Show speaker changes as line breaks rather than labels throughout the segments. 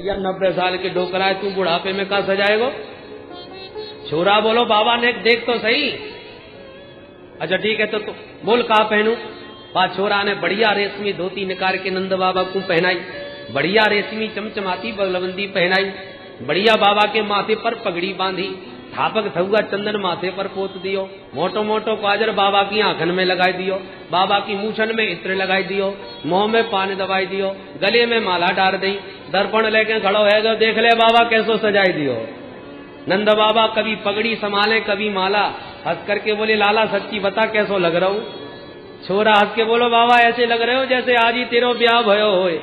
या 90 साल के डोकरा है, तू बुढ़ापे में कहा सजाएगो? छोरा बोलो बाबा ने देख तो सही। अच्छा ठीक है तो बोल कहा पहनू? बात छोरा ने बढ़िया रेशमी धोती निकाल के नंद बाबा को पहनाई, बढ़िया रेशमी चमचमाती बगलबंदी पहनाई, बढ़िया बाबा के माथे पर पगड़ी बांधी, थापक थुआ चंदन माथे पर पोत दियो, मोटो मोटो काजर बाबा की आंखन में लगाई दियो, बाबा की मूछन में इत्र लगाई दियो, मुंह में पान दबाई दियो, गले में माला डाल दी, दर्पण लेके खड़ो है तो देख ले बाबा कैसो सजाई दियो। नंद बाबा कभी पगड़ी संभाले कभी माला, हंस करके बोले लाला सच्ची बता कैसो लग रहा हूं? छोरा हंस के बोलो बाबा ऐसे लग रहे हो जैसे आज ही तेरो ब्याह भयो होए।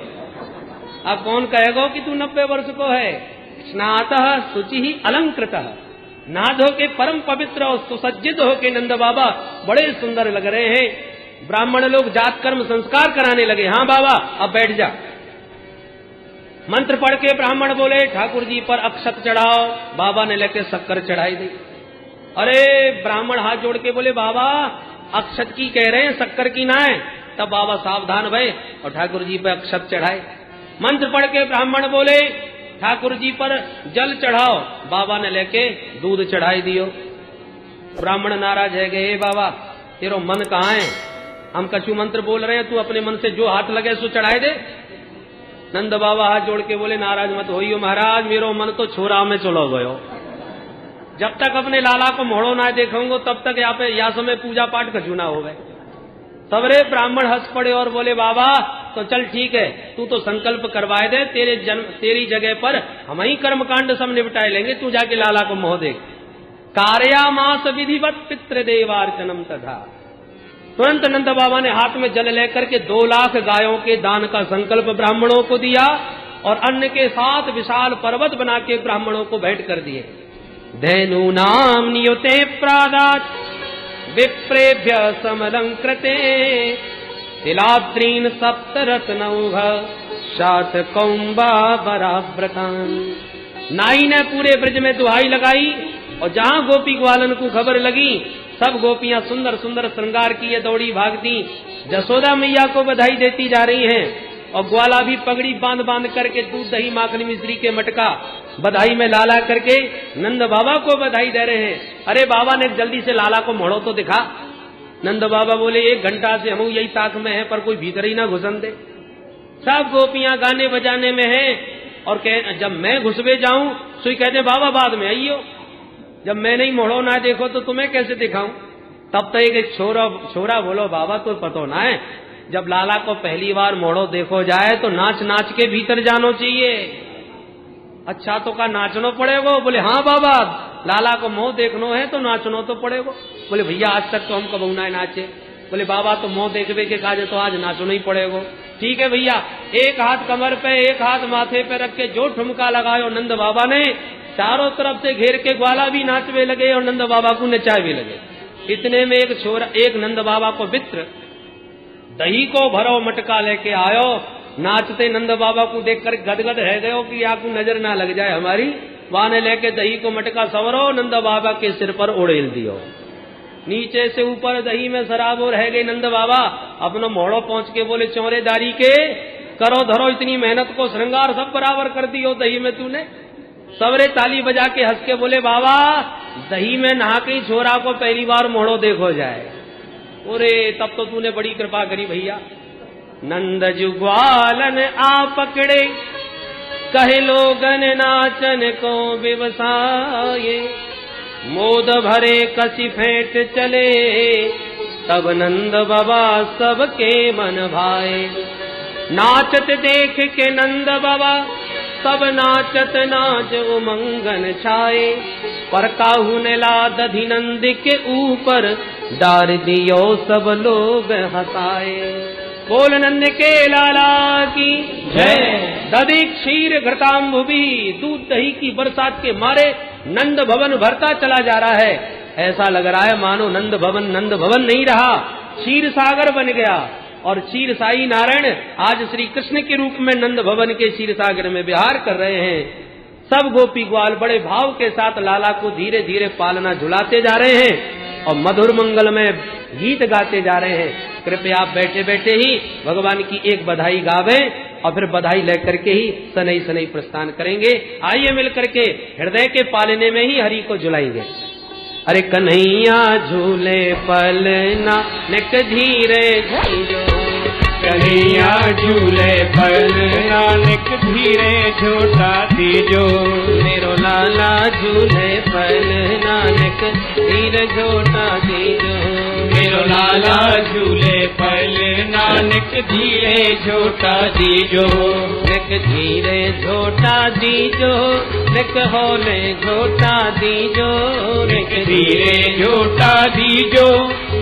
अब कौन कहेगा कि तू 90 वर्ष को है? स्नातः शुचि ही अलंकृतः, नाद हो के परम पवित्र और सुसज्जित हो के नंद बाबा बड़े सुंदर लग रहे हैं। ब्राह्मण लोग जात कर्म संस्कार कराने लगे। हाँ बाबा अब बैठ जा। मंत्र पढ़ के ब्राह्मण बोले ठाकुर जी पर अक्षत चढ़ाओ। बाबा ने लेके शक्कर चढ़ाई दी। अरे ब्राह्मण हाथ जोड़ के बोले बाबा अक्षत की कह रहे हैं शक्कर की ना है। तब बाबा सावधान भये और ठाकुर जी पर अक्षत चढ़ाए। मंत्र पढ़ के ब्राह्मण बोले ठाकुर जी पर जल चढ़ाओ। बाबा ने लेके दूध चढ़ाई दियो। ब्राह्मण नाराज है गए बाबा तेरो मन कहाँ है? हम कछु मंत्र बोल रहे हैं, तू अपने मन से जो हाथ लगे सो चढ़ाए दे। नंद बाबा हाथ जोड़ के बोले नाराज मत होइयो महाराज, मेरो मन तो छोरा में चलो गयो। जब तक अपने लाला को मोड़ो ना देखूंगो तब तक यहाँ पे या समय पूजा पाठ कछु ना हो गए। सबरे ब्राह्मण हंस पड़े और बोले बाबा तो चल ठीक है, तू तो संकल्प करवाए दे, तेरी जगह पर हम ही कर्मकांड सब निपटाए लेंगे, तू जाके लाला को मोह देख। कार्यामास विधिवत पितृदेवार्चनम तथा। तुरंत नंद बाबा ने हाथ में जल लेकर के 2 लाख गायों के दान का संकल्प ब्राह्मणों को दिया और अन्न के साथ विशाल पर्वत बना के ब्राह्मणों को भेंट कर दिए। धैनूनाम नियुते प्रादात विप्रेभ्य समलंकृते तिलाद्रीन सप्तरत्नौघ शात कौम्बा बराव्रतान। नाई ने पूरे ब्रज में दुहाई लगाई और जहां गोपी ग्वालन को खबर लगी सब गोपियां सुंदर सुंदर श्रृंगार किए दौड़ी भागती। जसोदा मैया को बधाई देती जा रही हैं और ग्वाला भी पगड़ी बांध बांध करके दूध दही माखन मिश्री के मटका बधाई में लाला करके नंद बाबा को बधाई दे रहे हैं। अरे बाबा ने जल्दी से लाला को मोड़ो तो दिखा। नंद बाबा बोले 1 घंटा से हम यही ताक में है पर कोई भीतर ही ना घुसन दे। सब गोपियां गाने बजाने में हैं और जब मैं घुसवे जाऊं सुई कहते बाबा बाद में आइयो, जब मैं नहीं मोड़ो ना देखो तो तुम्हें कैसे दिखाऊं। तब तो एक छोरा बोलो बाबा तो पतो ना है, जब लाला को पहली बार मोड़ो देखो जाए तो नाच नाच के भीतर जानो चाहिए। अच्छा तो का नाचनो पड़ेगो? बोले हाँ बाबा लाला को मोह देखनो है तो नाचनो तो पड़ेगो। बोले भैया आज तक तो हम कबू ना नाचे। बोले बाबा तो मोह देखवे के काजे तो आज नाचनो ही पड़ेगो। ठीक है भैया, एक हाथ कमर पे एक हाथ माथे पे रख के जो ठुमका लगायो नंद बाबा ने, चारों तरफ से घेर के ग्वाला भी नाचवे लगे और नंद बाबा को नचावे लगे। इतने में एक नंद बाबा को मित्र दही को भरो मटका लेके आयो। नाचते नंद बाबा को देखकर गदगद रह गयो कि आपको नजर ना लग जाए हमारी। वहां ने लेके दही को मटका सवरो नंद बाबा के सिर पर उड़ेल दियो। नीचे से ऊपर दही में शराब और रह गई। नंद बाबा अपना मोड़ो पहुंच के बोले चौरेदारी के करो धरो इतनी मेहनत को श्रृंगार सब बराबर कर दियो दही में तूने। सबरे ताली बजा के हंस के बोले बाबा दही में नहा के छोरा को पहली बार मोड़ो देखो जाए। अरे तब तो तूने बड़ी कृपा करी भैया। नंद जुग्वालन आ पकड़े कहे लोगन नाचन को व्यवसाये, मोद भरे कसी फेंट चले तब नंद बाबा सबके मन भाए। नाचत देख के नंद बाबा सब नाचत नाच उमंगन छाए, पर काहू ने लाद नंद के ऊपर डार दियो सब लोग हंसाए। बोल नंद के लाला की जय। दधि क्षीर घृताम्बुभी, दूध दही की बरसात के मारे नंद भवन भरता चला जा रहा है। ऐसा लग रहा है मानो नंद भवन नहीं रहा, क्षीर सागर बन गया। और क्षीर साई नारायण आज श्री कृष्ण के रूप में नंद भवन के क्षीर सागर में विहार कर रहे हैं। सब गोपी ग्वाल बड़े भाव के साथ लाला को धीरे धीरे पालना झुलाते जा रहे हैं और मधुर मंगल में गीत गाते जा रहे हैं। कृपया आप बैठे बैठे ही भगवान की एक बधाई गावें और फिर बधाई लेकर के ही सनई सनई प्रस्थान करेंगे। आइए मिल करके हृदय के पालने में ही हरि को झुलाएंगे। अरे कन्हैया झूले पलना निक धीरे झूलो,
कन्हैया झूले पलना निक धीरे झूटा दीजो,
मेरो लाला झूले पलना निक धीरे झूटा दीजो,
मेरो लाला झूले पलना निक धीरे झूटा दीजो,
निक धीरे झूटा दीजो, निक होले झूटा दीजो,
निक धीरे झूटा दीजो,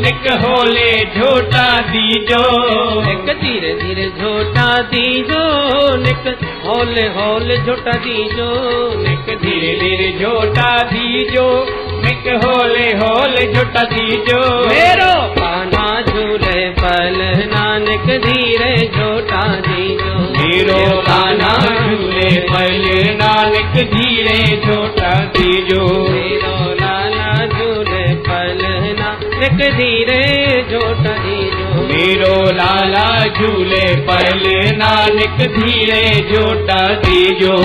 निक होले झूटा दीजो,
निक धीरे धीरे झूटा दीजो, निक होले होले झूटा दीजो,
निक धीरे धीरे झूटा दीजो, निक होले होले झूटा दीजो,
मेरो कान्हा झूले पलना निक धीरे झूटा दीजो,
मेरो कान्हा झूले पलना निक धीरे झूटा दीजो,
मेरो लाला झूले पलना निक धीरे झूटा दीजो,
मेरो लाला झूले पलना निक धीरे झूटा दीजो।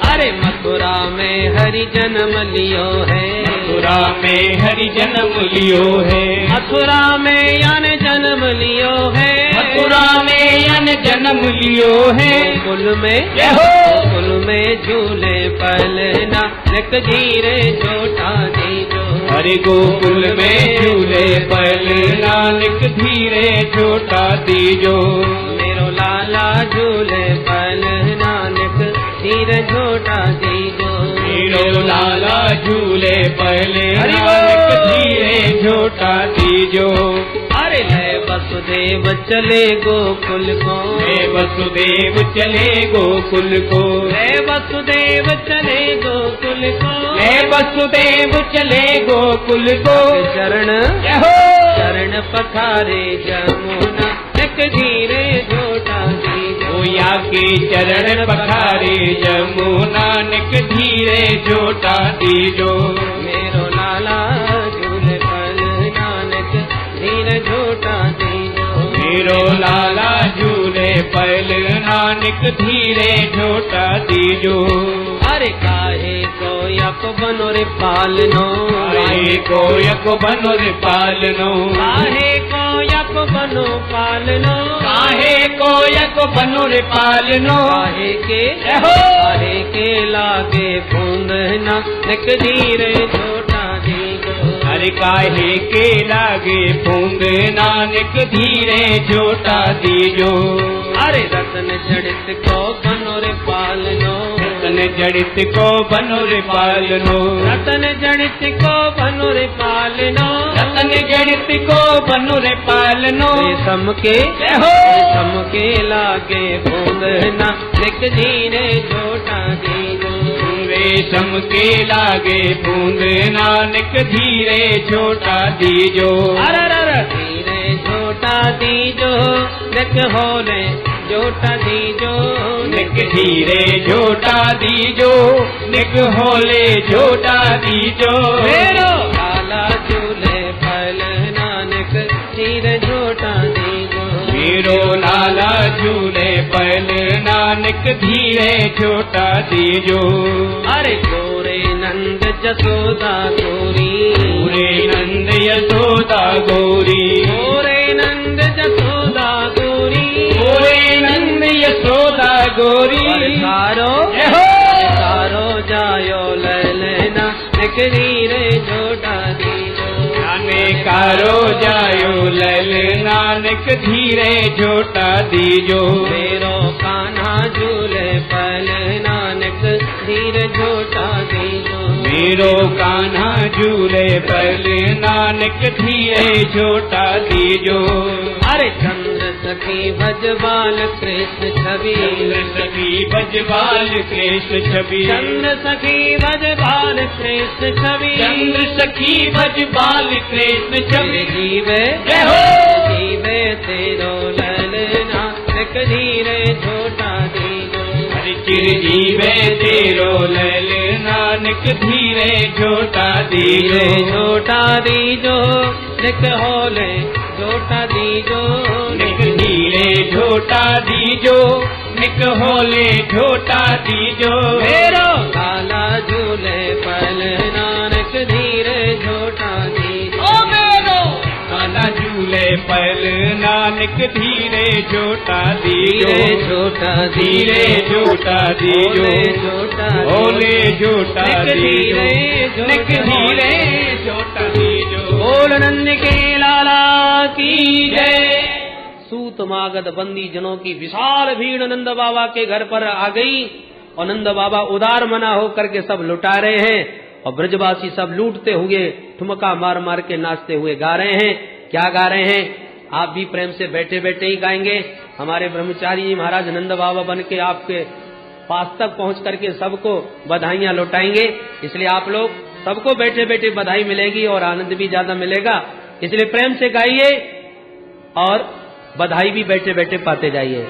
अरे मथुरा में हरि जन्म लियो है,
मथुरा में हरि जन्म लियो है,
मथुरा में यान जन्म लियो है,
मथुरा में यन जन्म लियो है,
कुल में
जय हो,
कुल में झूले पलना निक धीरे झूटा दीजो,
हरि गोकुल में झूले पलना निक धीरे झूटा दीजो,
मेरो लाला झूले पलना निक धीरे झूटा दीजो,
मेरो लाला झूले पलना
हरि
निक
बोल।
धीरे झूटा दीजो।
अरे ले वसुदेव चले गोकुल को,
हे वसुदेव चले गोकुल को,
ले वसुदेव चले गोकुल को,
हे वसुदेव चले गोकुल को,
चरण
जय हो,
चरण पखारे जमुना निक धीरे झूटा दीजो,
गोया के चरण पखारे जमुना निक धीरे झूटा दीजो,
मेरो लाला झूले पलना निक धीरे झूटा दीजो,
मेरो लाला झूले पलना निक धीरे झूटा दीजो।
अरे काहे को यक बनो रे पालनो,
काहे को यक बनो रे पालनो,
काहे को यक बनो पालनो,
काहे को यक बनो रे पालनो,
काहे के
जय हो,
काहे के लागे बूंदना निक धीरे झूटा दीजो,
अरे काहे के लागे फूंदना निक धीरे झूटा दीजो।
अरे रतन जड़ित को बनो रे पालनो,
रतन जड़ित को बनो रे पालनो,
रतन जड़ित को बनो रे पालनो,
रतन जड़ित को बनो रे पालनो,
रेशम के
जय हो,
रेशम के लागे बूंदना निक धीरे झूटा दीजो,
रेशम के लागे बूंदना निक धीरे झूटा दीजो।
अरे धीरे झूटा दीजो, निक होले झूटा दीजो,
निक धीरे झूटा दीजो, निक होले झूटा दीजो,
मेरो लाला झूले पलना निक धीरे झूटा दीजो,
मेरो लाला झूले पलना निक धीरे झूटा दीजो।
अरे गोरे नंद जसोदा गोरी,
पूरे नंद यशोदा गोरी,
गोरे नंद जसोदा गोरी,
पूरे नंद यशोदा गोरी,
सारो
जय हो,
सारो जायो ललना निक धीरे झूटा दीजो,
जाने कारो जायो ललना निक धीरे झूटा दीजो,
मेरो कान्हा झूले पलना निक धीरे झूटा दीजो,
मेरो कान्हा झूले पलना निक धीरे झूटा दीजो।
अरे चंद्र सखी भजबाल कृष्ण छवि,
चंद्र सखी बजबाल कृष्ण छवि,
चंद्र सखी भजबाल कृष्ण छवि,
चंद्र सखी बजबाल कृष्ण छवि,
जीवे
जय हो,
जीवे तेरो ललना निक धीरे झूटा दीजो,
हरि चिरजीवे तेरो ललना निक धीरे झूटा दीजो,
धीरे झूटा दीजो, निक होले झूटा दीजो,
निक धीरे झूटा दीजो, निक होले झोटा दीजो।
मेरो लाला झूले पल नानक धीरे झोटा दीजो।
ओ मेरो लाला झूले पल नानक धीरे झोटा दीजो।
धीरे झोटा
धीरे झोटा दीजो।
झोटा
ओले झोटा दीजो। निक धीरे झोटा दीजो।
बोल नंद के लाला की जय। सूत मागध बंदी जनों की विशाल भीड़ नंद बाबा के घर पर आ गई और नंद बाबा उदार मना होकर के सब लुटा रहे हैं और ब्रजवासी सब लूटते हुए ठुमका मार मार के नाचते हुए गा रहे हैं। क्या गा रहे हैं? आप भी प्रेम से बैठे बैठे ही गाएंगे। हमारे ब्रह्मचारी जी महाराज नंद बाबा बन के आपके पास तक पहुंच करके सबको बधाइयां लौटाएंगे। इसलिए आप लोग सबको बैठे बैठे बधाई मिलेगी और आनंद भी ज्यादा मिलेगा। इसलिए प्रेम से गाइए और बधाई भी बैठे बैठे पाते जाइए।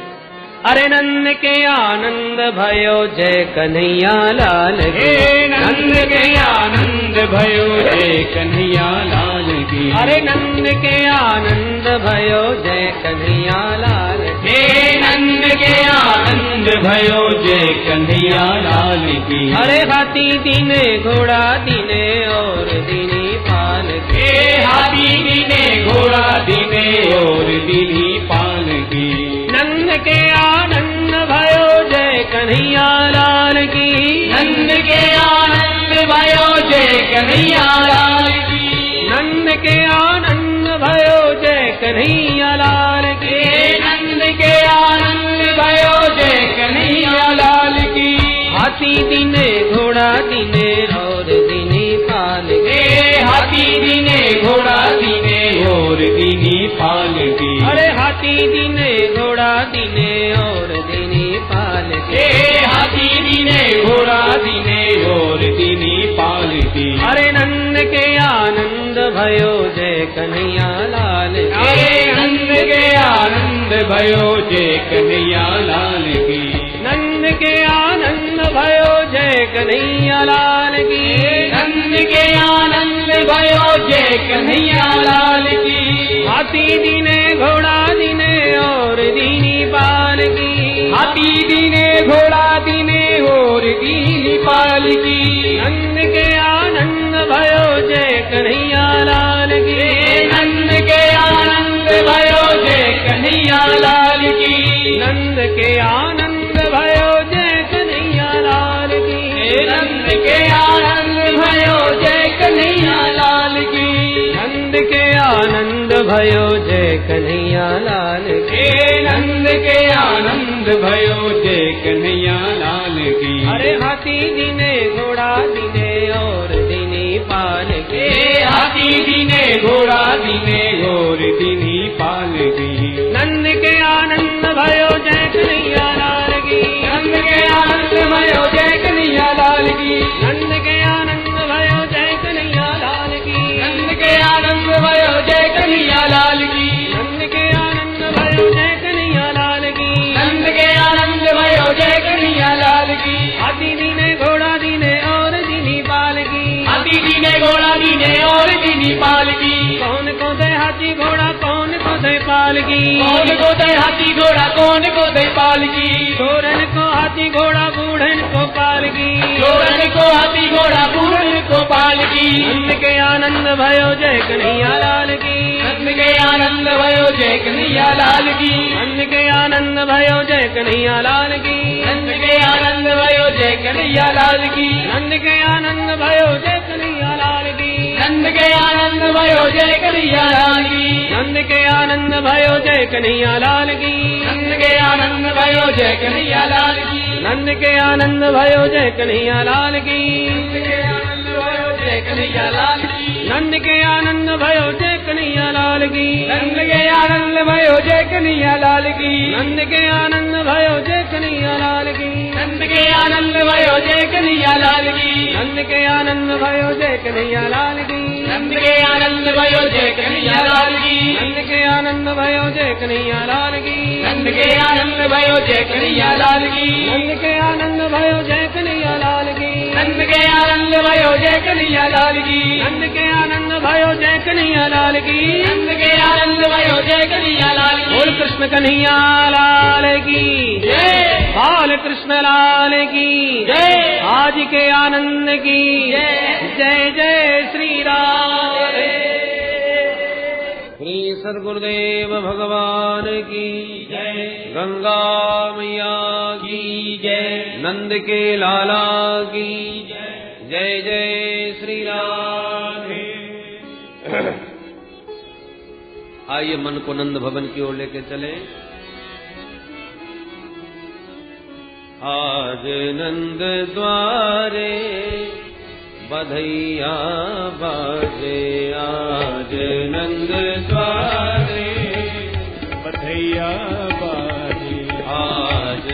अरे नंद के आनंद भयो जय कन्हैया लाल की।
नंद के आनंद भयो जय कन्हैया लाल की।
अरे नंद के आनंद भयो जय कन्हैया लाल की।
नंद के आनंद भयो जय कन्हैया लाल की।
अरे हाथी दीने घोड़ा दीने और दीनी पाल के।
हाथी दीने घोड़ा दीने और दीनी पाल की।
नंद के आनंद भयो जय कन्हैया लाल की।
नंद के आनंद भयो जय कन्हैया लाल की।
नंद के आनंद भयो जय कन्हैया लाल की।
नंद के आनंद भयो जय कन्हैया लाल की।
हाथी दीने घोड़ा दीने और दीनी पाल के।
हाथी दीने घोड़ा दीने और दीनी पाल की।
अरे हाथी दीने घोड़ा दीने और दीनी पाल के।
हाथी दीने घोड़ा दीने और दीनी पाल की।
अरे नंद के आनंद भयो जय कन्हैया लाल की।
नंद के आनंद भयो जय कन्हैया लाल की।
नंद के आनंद भयो जय कन्हैया लाल की।
नंद के आनंद भयो जय कन्हैया लाल की।
हाथी दीने घोड़ा दीने और दीनी पाल की।
हाथी दीने घोड़ा दीने और दीनी पाल की।
नंद के आनंद भयो जय कन्हैया लाल की।
नंद के आनंद भयो जय कन्हैया लाल की।
नंद के आनंद भयो जय कन्हैया लाल की।
नंद के आनंद भयो जय कन्हैया लाल की।
नंद के आनंद भयो जय कन्हैया लाल की।
नंद के आनंद भयो जय कन्हैया लाल की।
अरे हाथी दीने घोड़ा दीने और दीनी पाल के।
हाथी दीने घोड़ा दीने और दीनी पाल की।
नंद के आनंद भयो जय कन्हैया लाल की।
नंद के आनंद भयो जय कन्हैया लाल की।
नंद के आनंद भयो जय कन्हैया लाल की।
नंद के आनंद भयो जय कन्हैया लाल की।
नंद के आनंद भयो जय कन्हैया लाल की।
नंद के आनंद भयो जय कन्हैया लाल की।
हाथी दीने घोड़ा दीने और दीनी पाल की।
हाथी दीने घोड़ा दीने और दीनी पाल की।
कौन को दे हाथी घोड़ा कौन को दे पाल की।
कौन को दे हाथी घोड़ा कौन को दे पाल की।
छोरन को हाथी घोड़ा बूढ़न को पाल की।
छोरन को हाथी घोड़ा बूढ़न को पाल की।
नंद के आनंद भयो जय कन्हैया लाल की।
नंद के आनंद भयो जय कन्हैया लाल की।
नंद के आनंद भयो जय कन्हैया लाल की।
नंद के आनंद भयो जय कन्हैया लाल की।
नंद के आनंद भयो जय कन्हैया लाल की।
नंद के आनंद भयो जय कन्हैया लाल की।
नंद के आनंद भयो जय कन्हैया लाल की।
नंद के आनंद भयो जय कन्हैया लाल की।
नंद के आनंद भयो जय कन्हैया लाल की।
नंद के आनंद भयो जय कन्हैया लाल की।
नंद के आनंद भयो जय कन्हैया लाल की।
नंद के आनंद भयो जय कन्हैया लाल की।
नंद के आनंद भयो जय कन्हैया लाल की।
नंद के आनंद भयो जय कन्हैया लाल की।
नंद के आनंद भयो जय कन्हैया लाल की।
नंद के आनंद भयो जय कन्हैया लाल की।
नंद के आनंद भयो जय कन्हैया लाल की।
नंद के आनंद भयो जय कन्हैया लाल की।
नंद
नंद के आनंद भयो जय कन्हैया लाल की,
नंद के आनंद भयो जय कन्हैया लाल की,
नंद के आनंद भयो जय कन्हैया लाल की।
बोल कृष्ण कन्हैया लाल की
जय,
बाल कृष्ण लाल की
जय,
आज के आनंद की
जय।
जय जय श्री राम। श्री सद्गुरुदेव भगवान की
जय,
गंगा मैया की
जय,
नंद के लाला की जय जय श्री राम। आइए मन को नंद भवन की ओर लेके चले। आज नंद द्वारे बधैया बाजे, आज नंद द्वारे
बधैया बाजे,
आज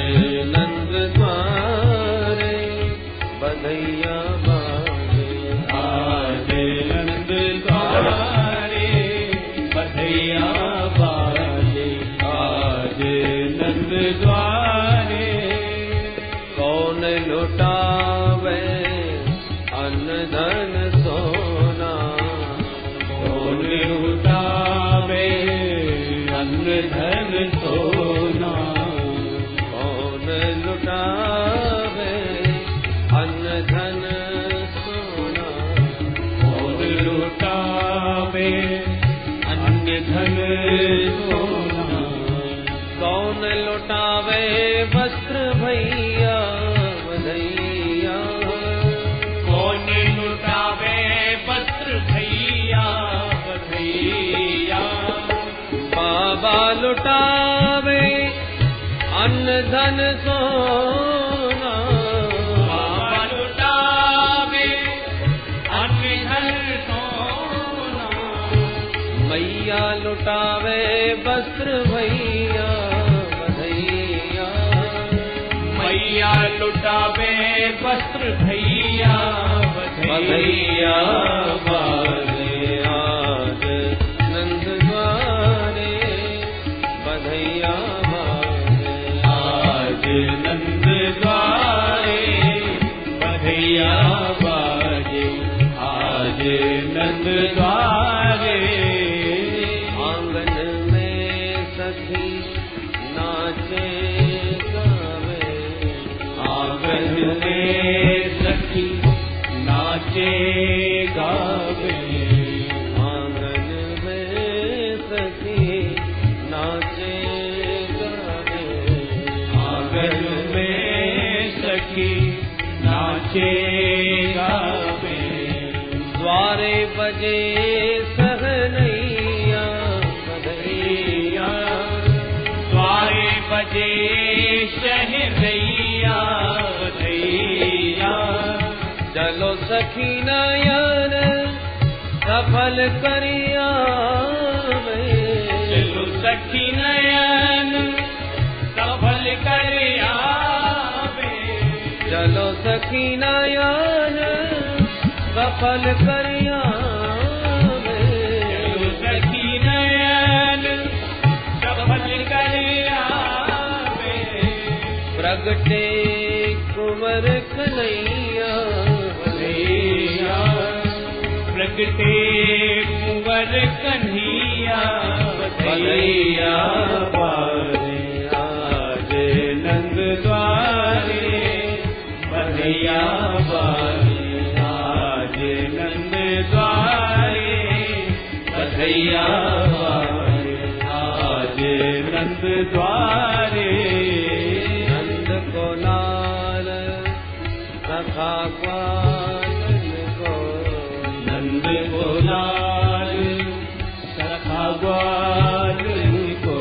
नंद द्वारे बधैया बाजे,
आज नंद द्वारे बधैया बाजे, आज नंद द्वारे।
कौन लुटावे अन्न धन सोना,
कौन लुटावे अन्न धन सोना,
कौन लुटावे अन्न धन सोना,
कौन लुटावे अन्न धन सोना,
कौन लुटावे वस्त्र भैया बधैया,
कौन लुटावे वस्त्र भैया बधैया,
बाबा लुटावे अन्न धन सोना,
बाबा लुटावे अन्न धन सोना,
मैया लुटावे वस्त्र भैया बधैया,
मैया लुटावे वस्त्र भैया बधैया
बाजे, आज नंद द्वारे बधैया बाजे,
आज नंद द्वारे बधैया बाजे, आज नंद द्वारे।
आंगन में सखी नाचे गावे,
आंगन में सखी नाचे गावे,
आंगन में सखी नाचे गावे,
आंगन में सखी नाचे गावे,
द्वारे बजे सहनैया बधैया,
द्वारे बजे शहनैया बधैया,
चलो सखी नयन सफल करिया
चलो सखी नयन सफल कर आवे,
चलो सखी नयन सफल करिया
चलो सखी नयन सफल कर आवे,
प्रगटे कुंवर कन्हैया
बधैया, प्रगटे कुंवर कन्हैया बधैया बाजे, आज नंद द्वारे बधैया बाजे, आज नंद द्वारे बधैया बाजे, आज नंद द्वारे।
नंद को लाल सखा ग्वालन को,
नंद को लाल सखा ग्वालन को,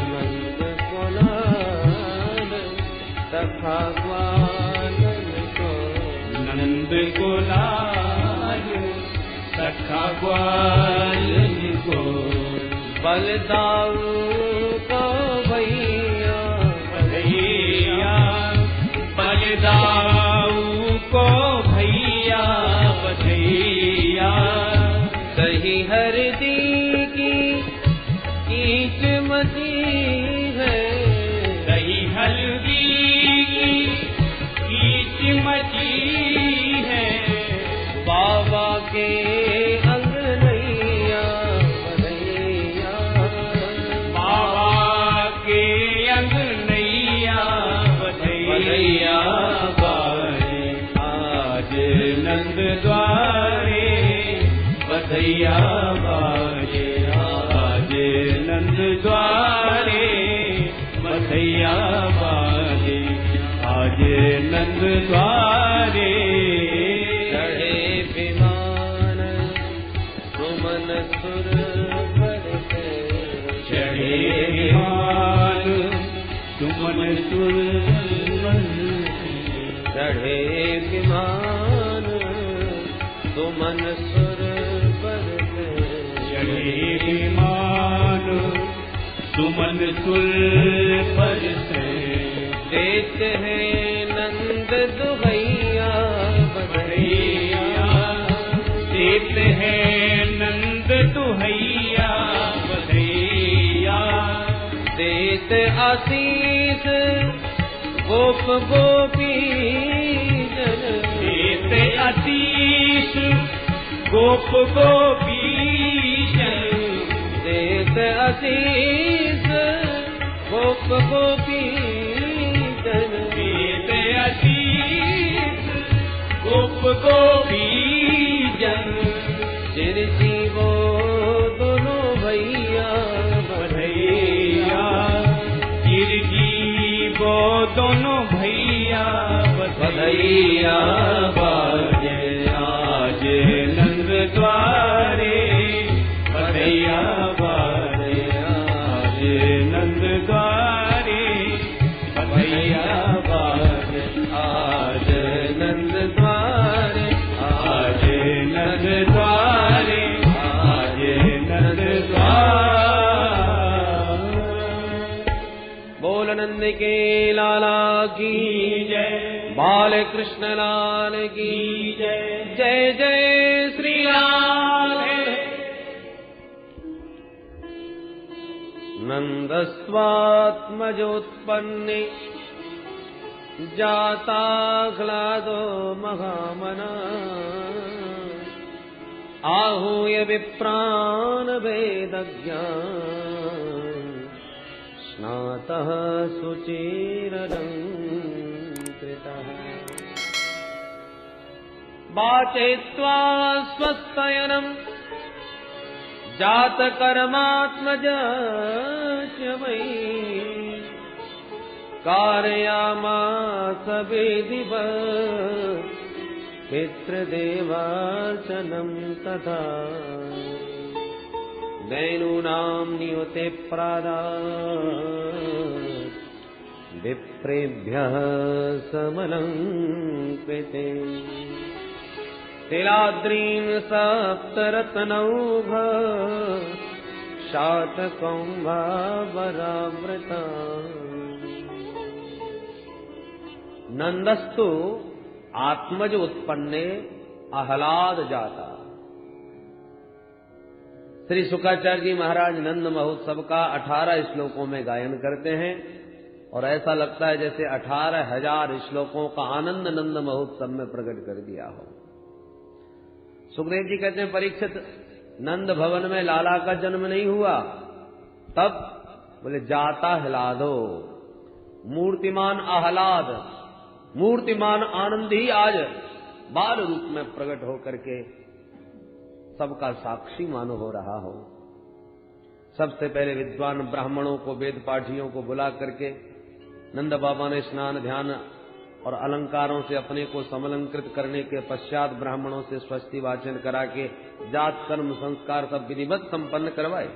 नंद को लाल सखा ग्वालन को,
नंद को लाल सखा ग्वालन को,
बलदाऊ को भैया
बधैया, बलदाऊ को भैया बधैया,
दही हरदी की कीच मची है,
दही हल्दी की कीच मची नंद द्वारे बधैया बाजे आज नंद द्वारे बधैया बाजे आज नंद द्वारे
चढ़े विमान सुमन सुर बरसे
चढ़े विमान सुमन सुर
चढ़े विमान सुमन सुर बरसे
चढ़े विमान सुमन सुर बरसे
देते हैं नंद दुहैया बधैया
देते हैं नंद दुहैया बधैया
देते आशीष गोप गोपी जन
देते आशीष गोप गोपी जन
देते आशीष गोप गोपी जन
देते आशीष गोप गोपी जन
चिरजीवो दोनों भैया
बधैया चिरजीवो दोनों भैया बधैया बाजे आज नंद द्वारे बधैया बाजे आज नंद द्वारे बधैया बाजे
आज नंद द्वारे
आज नंद द्वारे आज नंद द्वारे
बोल नंद के लाला की
जय
बाल कृष्ण लाल की
जय
जय जय श्री राम नंदस्वात्मजोत्पन्ने जाताह्लादो महामना आहूय विप्रान् वेदज्ञान् स्नातः सुचिरलङ्कृतः वाचयित्वा स्वस्तयनम् जातकर्मात्मजस्य वै कारयामास विधिवत् पितृदेवार्चनं तथा दैनूनां नियुते प्रादात् विप्रेभ्यः समलङ्कृते तिलाद्रीन् सप्तरत्नौघ शातकौम्भावरावृता नंदस्तु आत्मज उत्पन्ने आह्लाद जाता। श्री शुक्राचार्य जी महाराज नंद महोत्सव का 18 श्लोकों में गायन करते हैं और ऐसा लगता है जैसे 18,000 श्लोकों का आनंद नंद महोत्सव में प्रकट कर दिया हो। सुखदेव जी कहते हैं परीक्षित नंद भवन में लाला का जन्म नहीं हुआ, तब बोले जाता हिलादो, मूर्तिमान आह्लाद, मूर्तिमान आनंद ही आज बाल रूप में प्रकट होकर के सबका साक्षी मानो हो रहा हो। सबसे पहले विद्वान ब्राह्मणों को, वेद पाठियों को बुला करके नंद बाबा ने स्नान ध्यान और अलंकारों से अपने को समलंकृत करने के पश्चात ब्राह्मणों से स्वस्ति वाचन करा के जात कर्म संस्कार सब विधिवत संपन्न करवाए।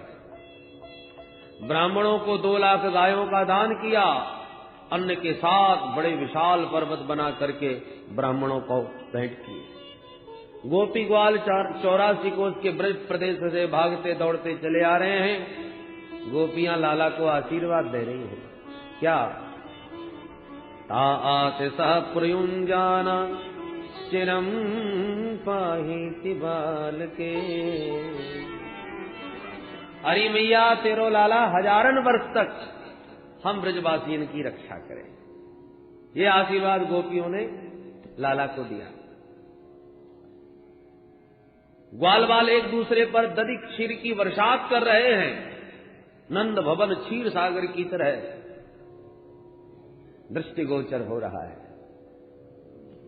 ब्राह्मणों को 2 लाख गायों का दान किया, अन्न के साथ बड़े विशाल पर्वत बना करके ब्राह्मणों को भेंट किए। गोपी ग्वाल 84 कोस के ब्रज प्रदेश से भागते दौड़ते चले आ रहे हैं। गोपियां लाला को आशीर्वाद दे रही हैं। क्या? ता आते सा प्रयुंजाना चिरम पाहिति बाल के। अरे मैया तेरो लाला हजारन वर्ष तक हम ब्रजवासियों की रक्षा करें। ये आशीर्वाद गोपियों ने लाला को दिया। ग्वाल बाल एक दूसरे पर दधि क्षीर की वर्षात कर रहे हैं। नंद भवन क्षीर सागर की तरह दृष्टिगोचर हो रहा है।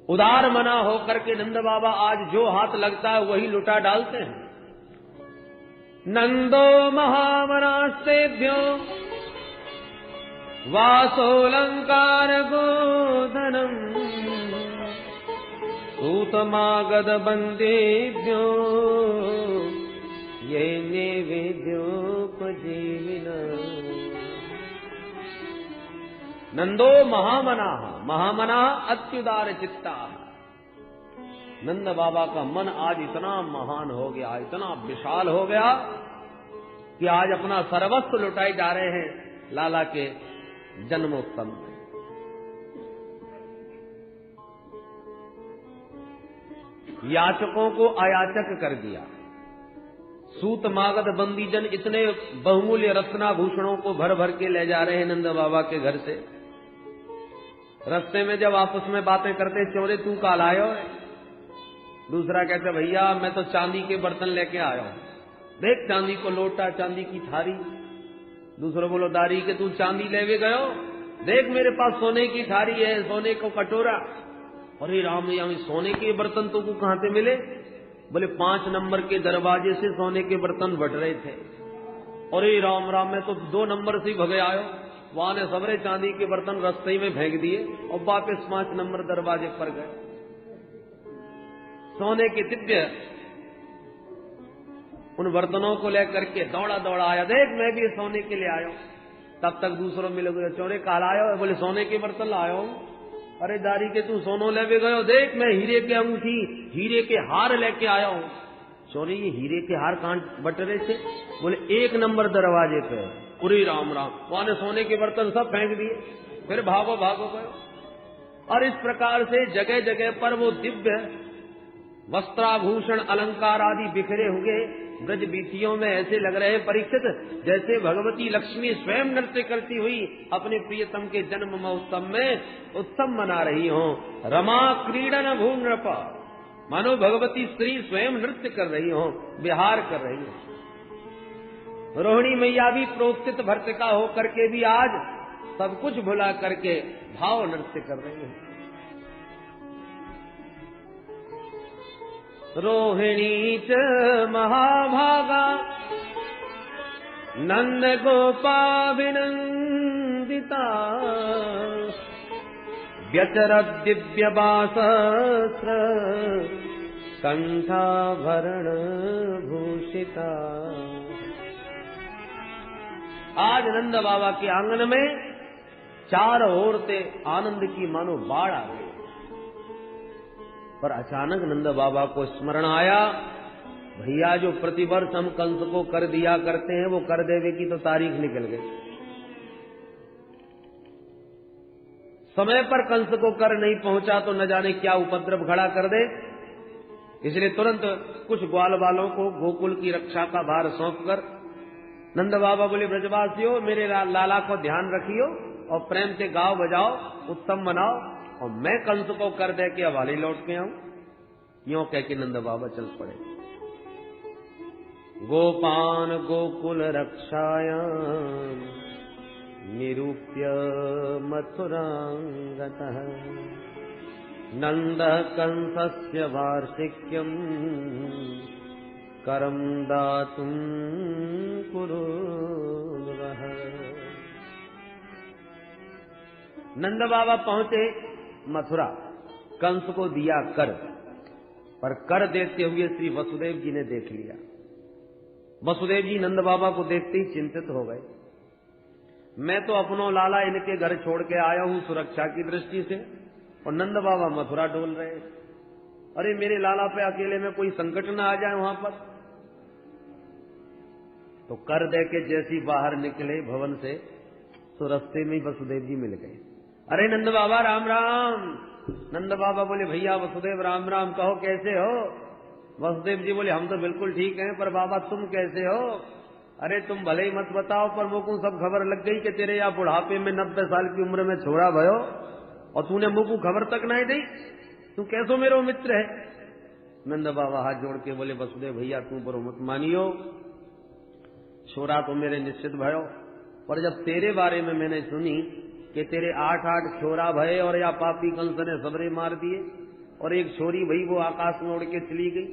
उदार मना होकर के नंद बाबा आज जो हाथ लगता है वही लुटा डालते हैं। नंदो महामनास्तेभ्यो वासोलंकार गोधनम सूतमागध बंदेभ्यो ये नैवेद्योपजीविना। नंदो महामना, महामना अत्युदार चित्ता। नंद बाबा का मन आज इतना महान हो गया, इतना विशाल हो गया कि आज अपना सर्वस्व लुटाए जा रहे हैं लाला के जन्मोत्सव में। याचकों को अयाचक कर दिया। सूत मागध बंदीजन इतने बहुमूल्य रत्नाभूषणों को भर भर के ले जा रहे हैं नंद बाबा के घर से। रास्ते में जब आपस में बातें करते, चोरे तू काल आयो है? दूसरा कहता भैया मैं तो चांदी के बर्तन लेके आया हूं, देख चांदी को लोटा, चांदी की थारी। दूसरा बोलो दारी के तू चांदी लेवे गयो, देख मेरे पास सोने की थारी है, सोने को कटोरा। अरे राम यहाँ सोने के बर्तन तो को कहां से मिले? बोले 5 नंबर के दरवाजे से सोने के बर्तन बट रहे थे। अरे राम राम मैं तो 2 नंबर से भगे आयो, वहां ने सबरे चांदी के बर्तन रास्ते में फेंक दिए और वापस 5 नंबर दरवाजे पर गए। सोने के दिव्य उन बर्तनों को लेकर के दौड़ा दौड़ा आया, देख मैं भी सोने के लिए आया हूं। तब तक दूसरों मिले गए, चोरे काल आयो? बोले सोने के बर्तन लायो। अरे दारी के तू सोनो लेवे गयो, देख मैं हीरे के अंगूठी, हीरे के हार लेके आया हूं। चोरी ये हीरे के हार कहां बट रहे थे? बोले 1 नंबर दरवाजे पे। पूरी राम राम, वहां ने सोने के बर्तन सब फेंक दिए, फिर भागो भागो गए। और इस प्रकार से जगह जगह पर वो दिव्य वस्त्राभूषण अलंकार आदि बिखरे हुए ब्रज बीतियों में ऐसे लग रहे हैं परीक्षित जैसे भगवती लक्ष्मी स्वयं नृत्य करती हुई अपने प्रियतम के जन्म महोत्सव में उत्सव मना रही हो। रमा क्रीडन भूनृप, मानो भगवती स्त्री स्वयं नृत्य कर रही हो, विहार कर रही हो। रोहिणी मैया भी प्रोत्थित भर्तिका होकर के भी आज सब कुछ भुला करके भाव नृत्य कर रही है। रोहिणी च महाभागा नंद गोपाभिनंदिता व्यचरद दिव्य बासस्त्र कंठाभरण भूषिता। आज नंद बाबा के आंगन में चारों ओर से आनंद की मानो बाढ़ आ गई। पर अचानक नंद बाबा को स्मरण आया, भैया जो प्रतिवर्ष हम कंस को कर दिया करते हैं वो कर देवे की तो तारीख निकल गई। समय पर कंस को कर नहीं पहुंचा तो न जाने क्या उपद्रव खड़ा कर दे। इसलिए तुरंत कुछ ग्वाल वालों को गोकुल की रक्षा का भार सौंपकर नंद बाबा बोले, ब्रजवासियों मेरे लाला को ध्यान रखियो और प्रेम से गाओ बजाओ, उत्सव मनाओ और मैं कंस को कर दे के हवाले लौट के आऊं। यूं कह के नंद बाबा चल पड़े। गोपान गोकुल रक्षायां निरूप्य मथुरांगतः नंद कंसस्य वार्षिक्यं करम दातुं कुरुवः। नंद बाबा पहुंचे मथुरा, कंस को दिया कर, पर कर देते हुए श्री वसुदेव जी ने देख लिया। वसुदेव जी नंद बाबा को देखते ही चिंतित हो गए। मैं तो अपनो लाला इनके घर छोड़ के आया हूं सुरक्षा की दृष्टि से, और नंद बाबा मथुरा डोल रहे। अरे मेरे लाला पे अकेले में कोई संकट न आ जाए वहां पर। तो कर दे के जैसी बाहर निकले भवन से तो रास्ते में ही वसुदेव जी मिल गए। अरे नंद बाबा राम राम। नंद बाबा बोले, भैया वसुदेव राम राम, कहो कैसे हो? वसुदेव जी बोले, हम तो बिल्कुल ठीक हैं, पर बाबा तुम कैसे हो? अरे तुम भले ही मत बताओ, पर मुझको सब खबर लग गई कि तेरे यहाँ बुढ़ापे में 90 साल की उम्र में छोड़ा भयो और तूने मुझको खबर तक नहीं दी। तू कैसो मेरो मित्र है? नंद बाबा हाथ जोड़ के बोले, वसुदेव भैया तू बरो मत मानियो, छोरा तो मेरे निश्चित भयो, पर जब तेरे बारे में मैंने सुनी कि तेरे 8 छोरा भये और या पापी कंस ने सबरे मार दिए, और एक छोरी भई वो आकाश में उड़ के चली गई।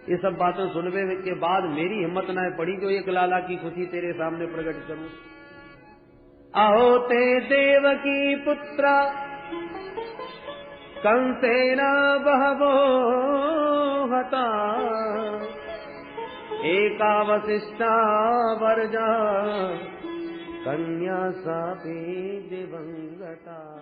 ये सब बातें सुनने के बाद मेरी हिम्मत न पड़ी जो एक लाला की खुशी तेरे सामने प्रकट करूं। अहो ते देवकी पुत्रा कंसेन बहवो हता एका वसिष्ठा वर्जा कन्या सापी दिवंगता।